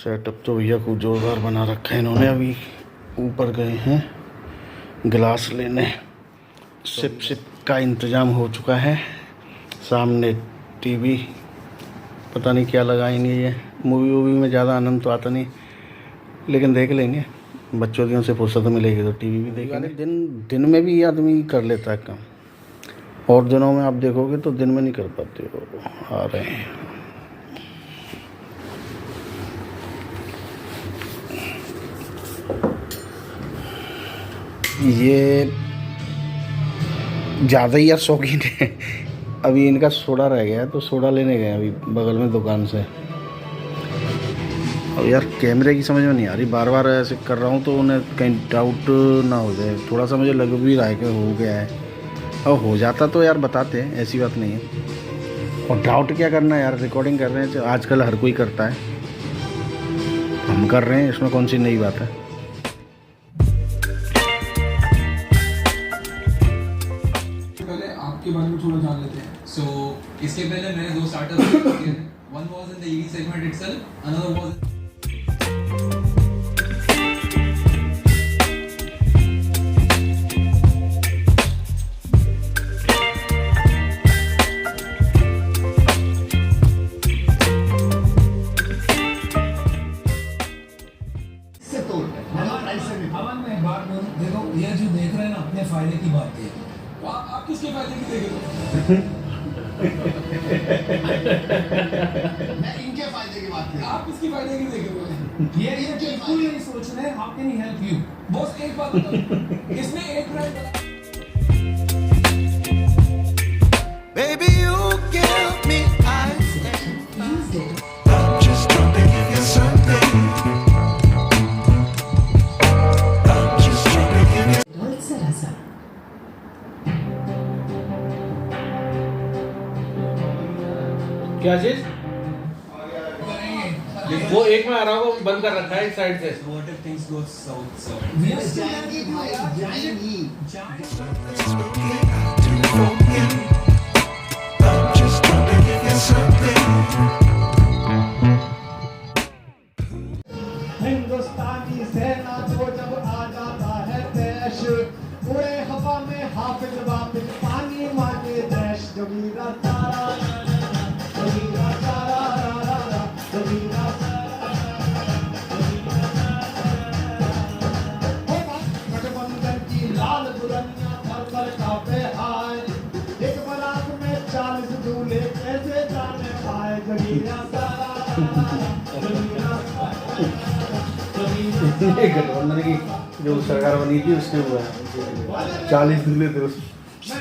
Setup तो भैया खूब जोरदार बना रखा है इन्होंने। अभी ऊपर गए हैं गिलास लेने, सिप का इंतज़ाम हो चुका है। सामने टीवी, पता नहीं क्या लगाएंगे ये। मूवी में ज़्यादा आनंद तो आता नहीं, लेकिन देख लेंगे। बच्चों दिनों से फुर्सत मिलेगी तो टीवी भी देखेंगे। दिन में भी आदमी कर लेता है काम, और दिनों में आप देखोगे तो दिन में नहीं कर पाते हो। आ रहे हैं ये ज़्यादा ही यार शौकीन है। अभी इनका सोडा रह गया है तो सोडा लेने गए अभी बगल में दुकान से। अब यार कैमरे की समझ में नहीं आ रही, बार बार ऐसे कर रहा हूँ तो उन्हें कहीं डाउट ना हो जाए। थोड़ा सा मुझे लग भी रहा है कि हो गया है, और हो जाता तो यार बताते हैं, ऐसी बात नहीं है। और डाउट क्या करना है यार, रिकॉर्डिंग कर रहे हैं, आजकल हर कोई करता है, हम कर रहे हैं, इसमें कौन सी नई बात है। पहले आपके बारे में थोड़ा जान लेते हैं। इसके पहले मैंने 2 स्टार्टअप्स किए थे। One was in the EV segment itself, another was अमन में एक बात बोलूं, देखो ये जो देख रहे हैं ना, अपने फायदे की बात है। आप किसके फायदे की देख रहे हो? मैं इनके फायदे की बात कर। आप किसके फायदे की देख रहे हो? ये बिल्कुल नहीं सोच रहे, how can he help you? Boss एक बात बताओ, इसने एक brand Baby, you give me eyes. I'm just trying to give you something. I'm just trying to give you. क्या चीज? वो एक में आ रहा होगा, बंद कर रखा है एक साइड से। What if things go south? We are still जाएंगी भाई, जाएंगी। It's okay, I'll do it for you. I'm just trying to give you something. हिंदुस्तानी सेना को जब आ जाता है देश, पूरे हवा में हाफिज वाफिज पानी मांगे देश। जमीरा तारा जमीरा तारा जमीरा गठबंधन की लाल बुलंदियां थर थर कांपे आए। एक बरात में 40 दूल्हे कैसे जाने पाए। जमीरा तारा जमीरा ये गठबंधन की जो सरकार बनी थी उसने हुआ है। 40 दूल्हे थे, उस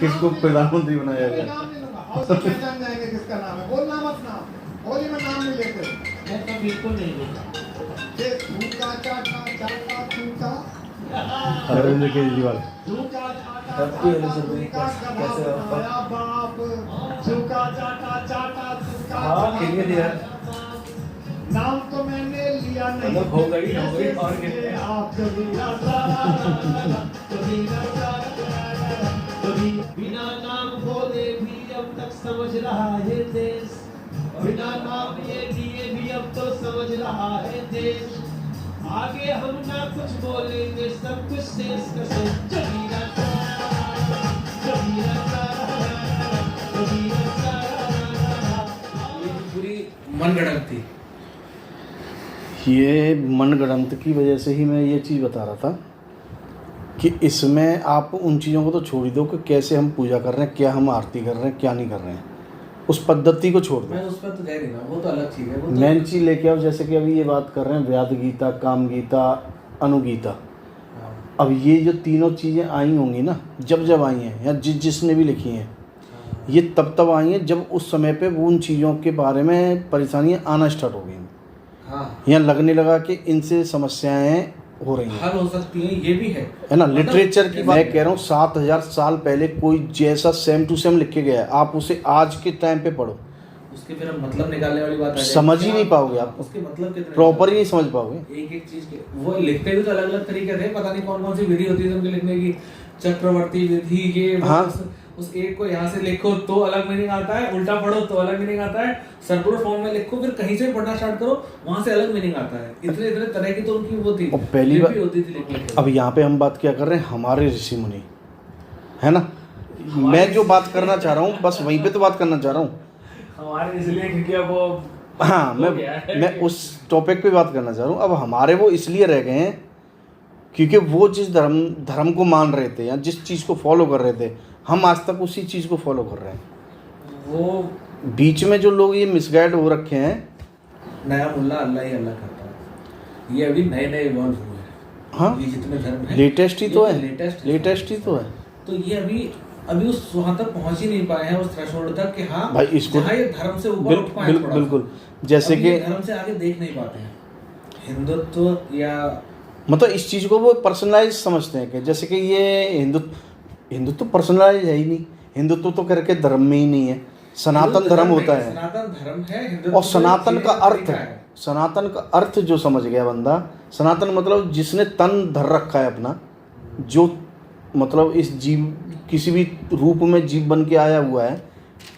किसको प्रधानमंत्री बनाया गया। नाम नहीं लूंगा, और सब पहचान जाएंगे किसका नाम है। बोलना मत नाम, होली में नाम नहीं लेते। मैं तो बिल्कुल नहीं लूंगा। ये थूका चाटा चाटा थूका अरविंद केजरीवाल। थूका चाटा चाटा थूका गधा बाप। थूका चाटा चाटा थूका नाम तो मैंने लिया नहीं, हो गई और आप जमीरा तारा जमीरा तारा कभी बिना नाम बोले भी अब तक समझ रहा है देश, बिना नाम लिए भी अब तो समझ रहा है देश। आगे हम ना कुछ बोलेंगे, सब कुछ शेष कसे। जमीरा तारा जमीरा तारा जमीरा तारा। ये पूरी मनगढ़ंत थी। ये मनगढ़ंत की वजह से ही मैं ये चीज़ बता रहा था कि इसमें आप उन चीज़ों को तो छोड़ ही दो कि कैसे हम पूजा कर रहे हैं, क्या हम आरती कर रहे हैं, क्या नहीं कर रहे हैं। उस पद्धति को छोड़ दो। मैं उस पर तो कह नहीं रहा, वो तो अलग चीज़ है। वो तो मेन चीज़ लेके आओ, जैसे कि अभी ये बात कर रहे हैं व्याद गीता, काम गीता, अनुगीता। हाँ। अब ये जो तीनों चीज़ें आई होंगी ना, जब आई हैं, या जिसने भी लिखी हैं, ये तब आई हैं जब उस समय पे वो उन चीज़ों के बारे में परेशानियाँ आना स्टार्ट हो गई। हाँ, यहाँ लगने लगा कि इनसे समस्याएं हो रही हैं, हल हो सकती है, ये भी है है ना। लिटरेचर की मैं कह रहा हूँ, 7000 साल पहले कोई जैसा सेम टू सेम लिख के गया है, आप उसे आज के टाइम पे पढ़ो, उसके फिर हम मतलब निकालने वाली बात आ जाएगी। समझ ही नहीं पाओगे आप, उसके मतलब कितने प्रॉपर ही नहीं समझ पाओगे। एक चीज के वो लिखते भी तो अलग अलग तरीके थे, पता नहीं कौन कौन सी विधि होती थी उनके लिखने की, चक्रवर्ती विधि, ये हाँ। उस एक को यहाँ से लिखो तो अलग मीनिंग आता है, उल्टा पढ़ो तो अलग मीनिंग आता है, सर्कुलर फॉर्म में लिखो फिर कहीं से पढ़ना स्टार्ट करो वहां से अलग मीनिंग आता है। इतने इतने तरह की तो उनकी वो थी, और पहली बार होती थी लिखने की। अब यहाँ पे हम बात क्या कर रहे हैं, हमारे ऋषि मुनि, है ना। मैं जो बात करना चाह रहा हूँ बस वहीं पे तो बात करना चाह रहा हूँ। हमारे इसलिए क्योंकि अब वो हाँ, हो गया है। मैं उस टॉपिक पे बात करना चाह रहा हूँ। अब हमारे वो इसलिए रह गए हैं क्योंकि वो जिस धर्म को मान रहे थे या जिस चीज़ को फॉलो कर रहे थे, हम आज तक उसी चीज़ को फॉलो कर रहे हैं। वो बीच में जो लोग ये मिसगाइड हो रखे हैं, नया मुल्ला अल्लाह ही अल्लाह करता है, ये अभी नए नए इवॉल्व हुए हैं। हाँ, ये जितने धर्म हैं लेटेस्ट ही तो है, लेटेस्ट ही तो है। तो ये अभी उस वहां तक पहुंच ही नहीं पाए हैं, उस थ्रेशोल्ड तक कि हाँ भाई इसको जहाँ ये धर्म से ऊपर उठ पाए थोड़ा सा। बिल्कुल, जैसे अभी ये कि धर्म से आगे देख नहीं पाते हैं हिंदुत्व या मतलब इस चीज़ को वो पर्सनलाइज समझते हैं कि जैसे कि ये हिंदुत्व पर्सनलाइज है ही नहीं। हिंदुत्व तो करके धर्म में ही नहीं है, सनातन धर्म होता है। सनातन धर्म है हिंदुत्व, और सनातन का अर्थ, तरीका है। सनातन का अर्थ जो समझ गया बंदा, सनातन मतलब जिसने तन धर रखा है अपना, जो मतलब इस जीव किसी भी रूप में जीव बन के आया हुआ है,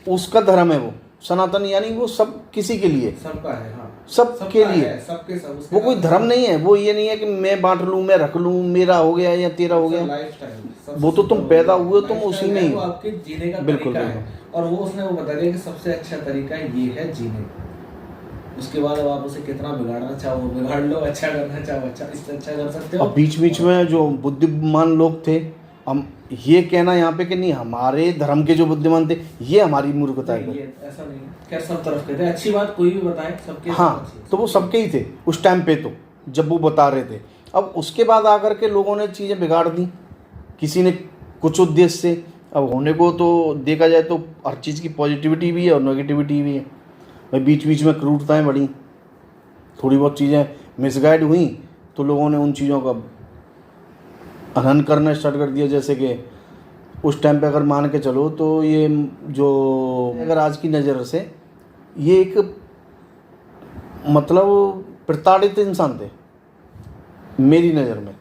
उसका धर्म है वो सनातन। यानी वो सब किसी के लिए, सबका है, हाँ सबके लिए, सबके सब, वो कोई धर्म नहीं है। वो ये नहीं है कि मैं बांट लूँ, मैं रख लूँ, मेरा हो गया या तेरा हो गया। लाइफस्टाइल, वो तो तुम पैदा हुए तुम उसी में ही वो हो। आपके जीने का बिल्कुल, तरीका है, और वो उसने वो बता दिया कि सबसे अच्छा तरीका ये है जीने। उसके बाद अब आप उसे कितना बिगाड़ना चाहो बिगाड़ लो, अच्छा करना चाहो अच्छा, इससे अच्छा कर सकते हो। अब बीच बीच में जो बुद्धिमान लोग थे, हम ये कहना यहाँ पे कि नहीं हमारे धर्म के जो बुद्धिमान थे, ये हमारी मूर्खता है। ये ऐसा नहीं है, क्या सब तरफ कहते हैं अच्छी बात कोई भी बताए सबके हाँ, तो वो सबके ही थे उस टाइम पे, तो जब वो बता रहे थे। अब उसके बाद आकर के लोगों ने चीज़ें बिगाड़ दी, किसी ने कुछ उद्देश्य से। अब होने को तो देखा जाए तो हर चीज़ की पॉजिटिविटी भी है और नेगेटिविटी भी है। भाई बीच बीच में क्रूरताएँ बढ़ी, थोड़ी बहुत चीज़ें मिसगाइड हुई तो लोगों ने उन चीज़ों का हनन करना स्टार्ट कर दिया। जैसे कि उस टाइम पे अगर मान के चलो तो ये जो अगर आज की नज़र से ये एक मतलब प्रताड़ित इंसान थे मेरी नज़र में।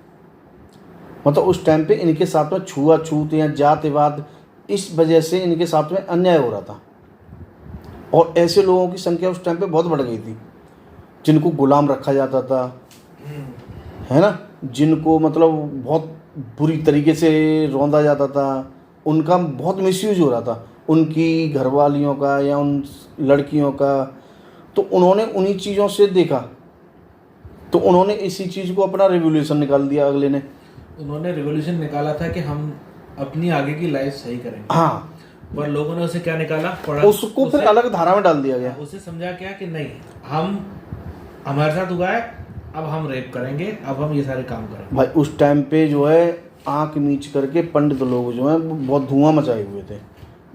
मतलब उस टाइम पे इनके साथ में छुआछूत या जातिवाद, इस वजह से इनके साथ में अन्याय हो रहा था, और ऐसे लोगों की संख्या उस टाइम पे बहुत बढ़ गई थी जिनको गुलाम रखा जाता था, है ना, जिनको मतलब बहुत बुरी तरीके से रौंदा जाता था, उनका बहुत मिसयूज हो रहा था, उनकी घरवालियों का या उन लड़कियों का। तो उन्होंने उन्हीं चीज़ों से देखा, तो उन्होंने इसी चीज़ को अपना रिवोल्यूशन निकाल दिया। अगले ने उन्होंने रिवोल्यूशन निकाला था कि हम अपनी आगे की लाइफ सही करेंगे। हाँ, पर लोगों ने उसे क्या निकाला, उसको फिर अलग धारा में डाल दिया गया। उसे समझा क्या कि नहीं, हम हमारे साथ हुआ है, अब हम रेप करेंगे, अब हम ये सारे काम करेंगे। भाई उस टाइम पे जो है आंख मीच करके पंडित लोग जो हैं वो बहुत धुआं मचाए हुए थे।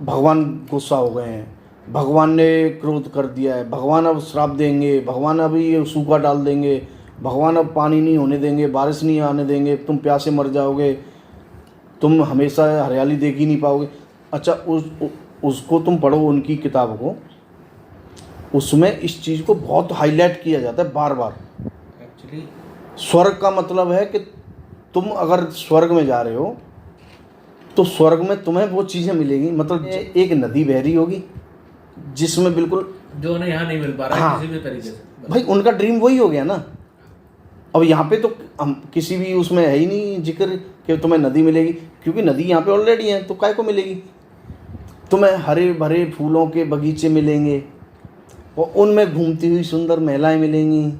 भगवान गुस्सा हो गए हैं, भगवान ने क्रोध कर दिया है, भगवान अब श्राप देंगे, भगवान अब ये सूखा डाल देंगे, भगवान अब पानी नहीं होने देंगे, बारिश नहीं आने देंगे, तुम प्यासे मर जाओगे, तुम हमेशा हरियाली देख ही नहीं पाओगे। अच्छा, उसको तुम पढ़ो उनकी किताब को, उसमें इस चीज़ को बहुत हाईलाइट किया जाता है बार बार। एक्चुअली स्वर्ग का मतलब है कि तुम अगर स्वर्ग में जा रहे हो तो स्वर्ग में तुम्हें वो चीज़ें मिलेगी। मतलब एक नदी बह रही होगी जिसमें बिल्कुल जो उन्हें यहाँ नहीं मिल पा रहा है, हाँ, किसी भी तरीके से। भाई उनका ड्रीम वही हो गया ना। अब यहाँ पे तो हम किसी भी उसमें है ही नहीं जिक्र कि तुम्हें नदी मिलेगी, क्योंकि नदी यहाँ पे ऑलरेडी है, तो काय को मिलेगी। तुम्हें हरे भरे फूलों के बगीचे मिलेंगे और उनमें घूमती हुई सुंदर महिलाएं मिलेंगी,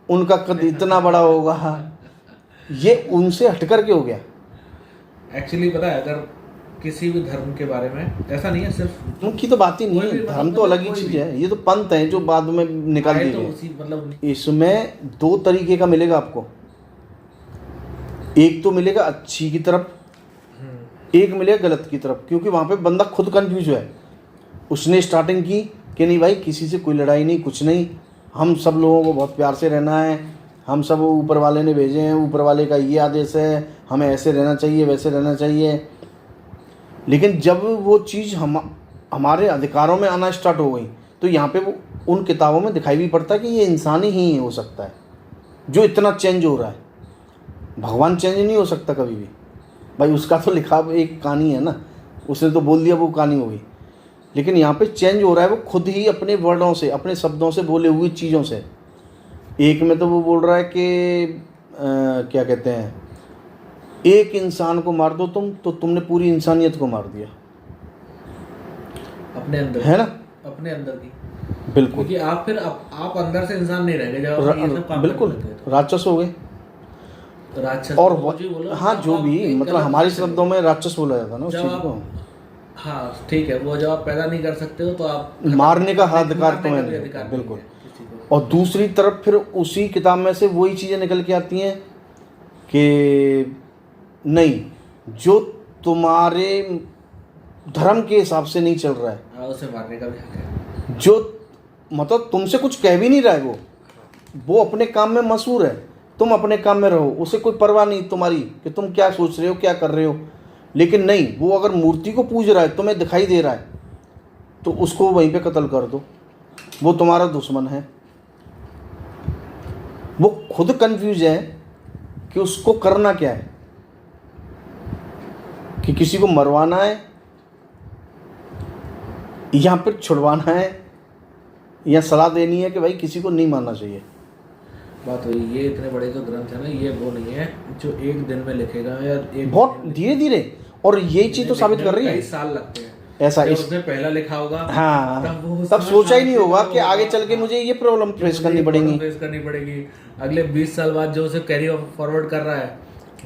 उनका कद इतना बड़ा होगा। ये उनसे हट कर के हो गया। एक्चुअली पता है, अगर किसी भी धर्म के बारे में ऐसा नहीं है, सिर्फ उनकी तो बात ही नहीं है, धर्म तो अलग ही चीज़ है। ये तो पंथ है जो बाद में निकाल दिए तो गए। उसी मतलब इसमें दो तरीके का मिलेगा आपको, एक तो मिलेगा अच्छी की तरफ, एक मिलेगा गलत की तरफ। क्योंकि वहाँ पे बंदा खुद कंफ्यूज है। उसने स्टार्टिंग की कि नहीं भाई किसी से कोई लड़ाई नहीं, कुछ नहीं, हम सब लोगों को बहुत प्यार से रहना है, हम सब ऊपर वाले ने भेजे हैं, ऊपर वाले का ये आदेश है, हमें ऐसे रहना चाहिए, वैसे रहना चाहिए। लेकिन जब वो चीज़ हमारे अधिकारों में आना स्टार्ट हो गई तो यहाँ पे वो उन किताबों में दिखाई भी पड़ता है कि ये इंसान ही हो सकता है जो इतना चेंज हो रहा है। भगवान चेंज नहीं हो सकता कभी भी। भाई उसका तो लिखा एक कहानी है ना, उसने तो बोल दिया वो कहानी हो गई। लेकिन यहाँ पे चेंज हो रहा है वो खुद ही अपने वर्डों से, अपने शब्दों से, बोले हुई चीज़ों से। एक में तो वो बोल रहा है कि क्या कहते हैं, एक इंसान को मार दो तुम तो तुमने पूरी इंसानियत को मार दिया, अपने अंदर, है ना, अपने अंदर की। बिल्कुल, क्योंकि आप फिर आप अंदर से इंसान नहीं रह गए जब आप ये सब काम बिल्कुल करने लगे राक्षस हो गए। तो राक्षस और तो जो बोला, हाँ, जो आप भी एक मतलब गलत हमारे चीज़ शब्दों में राक्षस बोला जाता है ना उस जब चीज़ आप- को। हाँ ठीक है, वो जब आप पैदा नहीं कर सकते हो तो आप मारने का अधिकार मारने तुम्हें का भी नहीं, अधिकार नहीं बिल्कुल। है किसी को। और दूसरी तरफ फिर उसी किताब में से वही चीज़ें निकल के आती हैं कि नहीं, जो तुम्हारे धर्म के हिसाब से नहीं चल रहा है, हाँ, उसे मारने का भी हक है। जो मतलब तुमसे कुछ कह भी नहीं रहा है, वो अपने काम में मशहूर है, तुम अपने काम में रहो, उसे कोई परवाह नहीं तुम्हारी कि तुम क्या सोच रहे हो, क्या कर रहे हो। लेकिन नहीं, वो अगर मूर्ति को पूज रहा है, तुम्हें दिखाई दे रहा है, तो उसको वहीं पे कत्ल कर दो, वो तुम्हारा दुश्मन है। वो खुद कंफ्यूज है कि उसको करना क्या है, कि किसी को मरवाना है या फिर छुड़वाना है, या सलाह देनी है कि भाई किसी को नहीं मारना चाहिए। बात हुई, ये इतने बड़े जो ग्रंथ है ना, ये वो नहीं है जो एक दिन में लिखेगा या एक बहुत धीरे धीरे, और यही चीज़ तो साबित कर रही कई है। साल लगते हैं। ऐसा जब इस उसने पहला लिखा होगा, हाँ, वो तब सोचा ही नहीं होगा कि वो आगे चल के मुझे ये प्रॉब्लम फेस करनी पड़ेगी। फेस करनी पड़ेगी। अगले 20 साल बाद जो उसे कैरी फॉरवर्ड कर रहा है,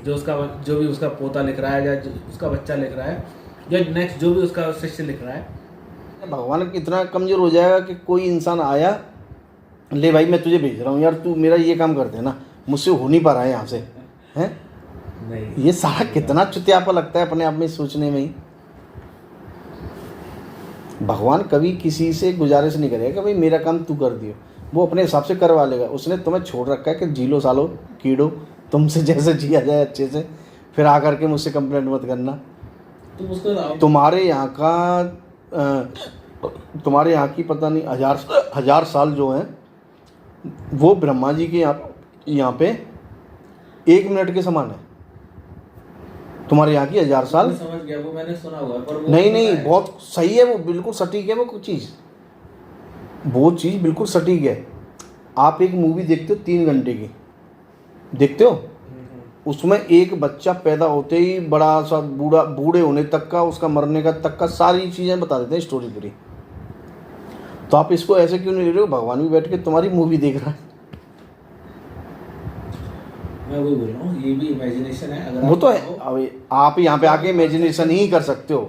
जो भी उसका पोता लिख रहा है या उसका बच्चा लिख रहा है या नेक्स्ट जो भी उसका शिष्य लिख रहा है, भगवान इतना कमजोर हो जाएगा कि कोई इंसान आया, ले भाई मैं तुझे भेज रहा हूँ यार, तू मेरा ये काम कर देना, मुझसे हो नहीं पा रहा है यहाँ से, हैं? नहीं। ये सारा कितना चुतियापा लगता है अपने आप में सोचने में ही। भगवान कभी किसी से गुजारिश नहीं करेगा कि भाई मेरा काम तू कर दियो, वो अपने हिसाब से करवा लेगा। उसने तुम्हें छोड़ रखा है कि जी लो सालो कीड़ो, तुमसे जैसे जिया जाए अच्छे से, फिर आकर के मुझसे कंप्लेंट मत करना। तुम उसको तुम्हारे यहाँ की पता नहीं हजार साल जो हैं वो ब्रह्मा जी के यहाँ पे 1 मिनट के समान है। तुम्हारे यहाँ की 1000 साल, मैं समझ गया, वो मैंने सुना हुआ है, पर वो नहीं बहुत सही है, वो बिल्कुल सटीक है। वो चीज़ बिल्कुल सटीक है। आप एक मूवी देखते हो 3 घंटे की, देखते हो, उसमें एक बच्चा पैदा होते ही बड़ा सा बूढ़े होने तक का, उसका मरने का तक का सारी चीज़ें बता देते हैं, स्टोरी पूरी। तो आप इसको ऐसे क्यों नहीं ले रहे हो? भगवान भी बैठ के तुम्हारी मूवी देख रहा है। मैं वही बोल रहा हूँ, ये भी इमेजिनेशन है। अगर वो तो है, अब आप यहाँ पे आके इमेजिनेशन ही कर सकते हो।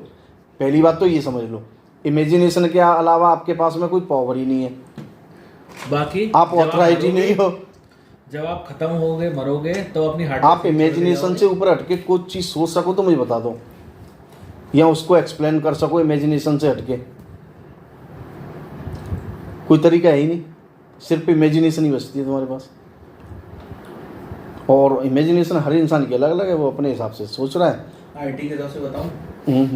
पहली बात तो ये समझ लो, इमेजिनेशन के अलावा आपके पास में कोई पावर ही नहीं है, बाकी आप ऑथराइटी नहीं हो। जब आप खत्म होगे, मरोगे, तो अपनी हार्ट आप इमेजिनेशन से ऊपर हटके कुछ चीज़ सोच सको तो मुझे बता दो, या उसको एक्सप्लेन कर सको इमेजिनेशन से हटके। कोई तरीका है ही नहीं, सिर्फ इमेजिनेशन ही बचती है तुम्हारे पास। और इमेजिनेशन हर इंसान की अलग अलग है, वो अपने हिसाब से सोच रहा है। आईटी के हिसाब से बताऊं,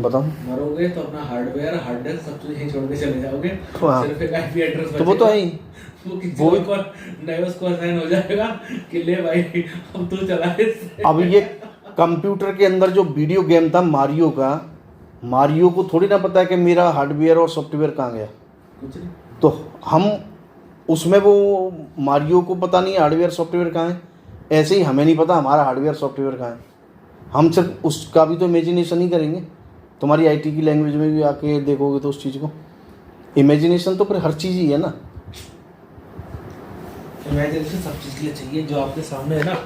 बताओ। मरोगे तो अपना हार्डवेयर, हार्ड डिस्क सब चीज यहीं छोड़ के चले जाओगे, हाँ। सिर्फ एक आईपी एड्रेस तो वो तो है ही। वो किसी वो- और को नए उसको असाइन हो जाएगा कि ले भाई अब तू चला इससे। अब ये कंप्यूटर के अंदर जो वीडियो गेम था मारियो का, मारियो को थोड़ी ना पता है कि मेरा हार्डवेयर और सॉफ्टवेयर कहाँ गया। कुछ नहीं। तो हम उसमें, वो मारियो को पता नहीं हार्डवेयर सॉफ्टवेयर कहाँ है, ऐसे ही हमें नहीं पता हमारा हार्डवेयर सॉफ्टवेयर कहाँ है। हम सिर्फ उसका भी तो इमेजिनेशन ही करेंगे। तुम्हारी आईटी की लैंग्वेज में भी आके देखोगे तो उस चीज़ को, इमेजिनेशन तो फिर हर चीज़ ही है ना। इमेजिनेशन सब चीज के लिए चाहिए, जो आपके सामने है ना,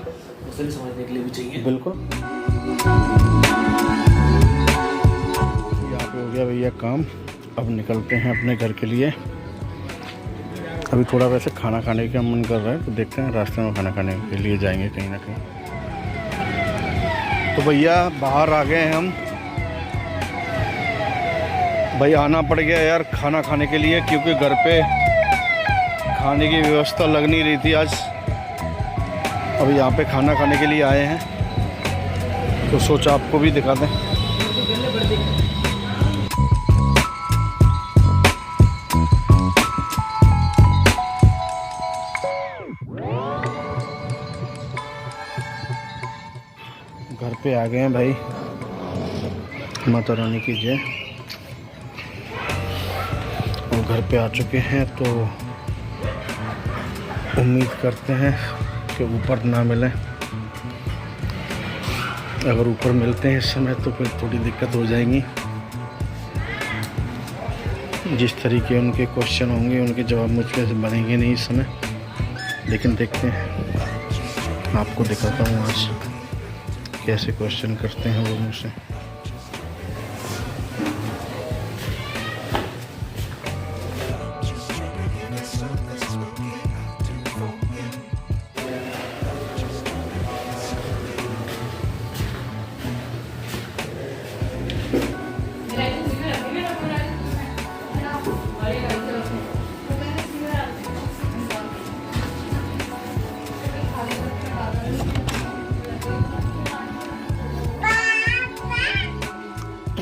उसे भी समझने के लिए भी चाहिए। बिल्कुल। यहाँ पे हो गया भैया काम, अब निकलते हैं अपने घर के लिए। अभी थोड़ा वैसे खाना खाने का मन कर रहा है, तो देखते हैं रास्ते में खाना खाने के लिए जाएंगे कहीं ना कहीं। तो भैया बाहर आ गए हैं हम। भाई आना पड़ गया यार खाना खाने के लिए, क्योंकि घर पे खाने की व्यवस्था लग नहीं रही थी आज। अब यहाँ पे खाना खाने के लिए आए हैं, तो सोचा आपको भी दिखा दें। घर पे आ गए हैं भाई, माता रानी की जय। और घर पे आ चुके हैं तो उम्मीद करते हैं कि ऊपर ना मिलें। अगर ऊपर मिलते हैं इस समय तो फिर थोड़ी दिक्कत हो जाएगी। जिस तरीके उनके क्वेश्चन होंगे उनके जवाब मुझ पे से बनेंगे नहीं इस समय, लेकिन देखते हैं। आपको दिखाता हूँ आज कैसे क्वेश्चन करते हैं वो मुझसे।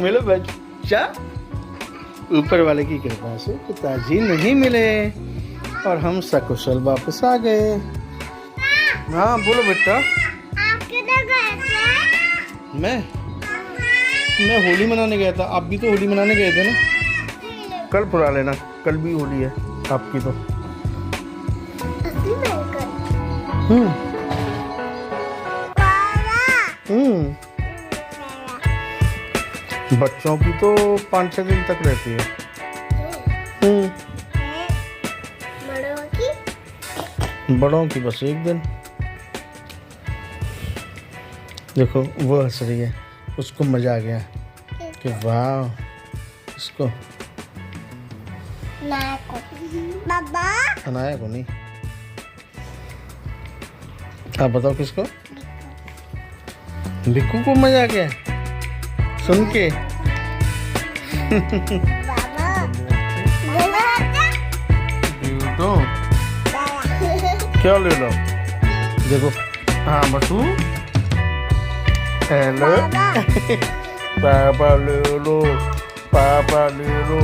मिलो बच्चा, ऊपर वाले की कृपा से पिताजी नहीं मिले और हम सकुशल वापस आ गए। हाँ बोलो बेटा। आप किधर गए थे? मैं होली मनाने गया था। आप भी तो होली मनाने गए थे ना? कल पुरा लेना, कल भी होली है आपकी तो। असली में कर। बच्चों की तो 5-6 दिन तक रहती है। बड़ों की बस 1 दिन। देखो वो हंस रही है, उसको मजा आ गया कि वाह। इसको बाबा अनाया को नहीं। आप बताओ किसको? बिक्कू को मजा आ गया सुन के। तो क्या ले लो? देखो हाँ बसू हेलो। पापा ले लो, पापा ले लो।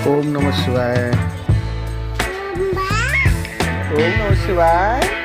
ओम नमः शिवाय, ओम नमः शिवाय।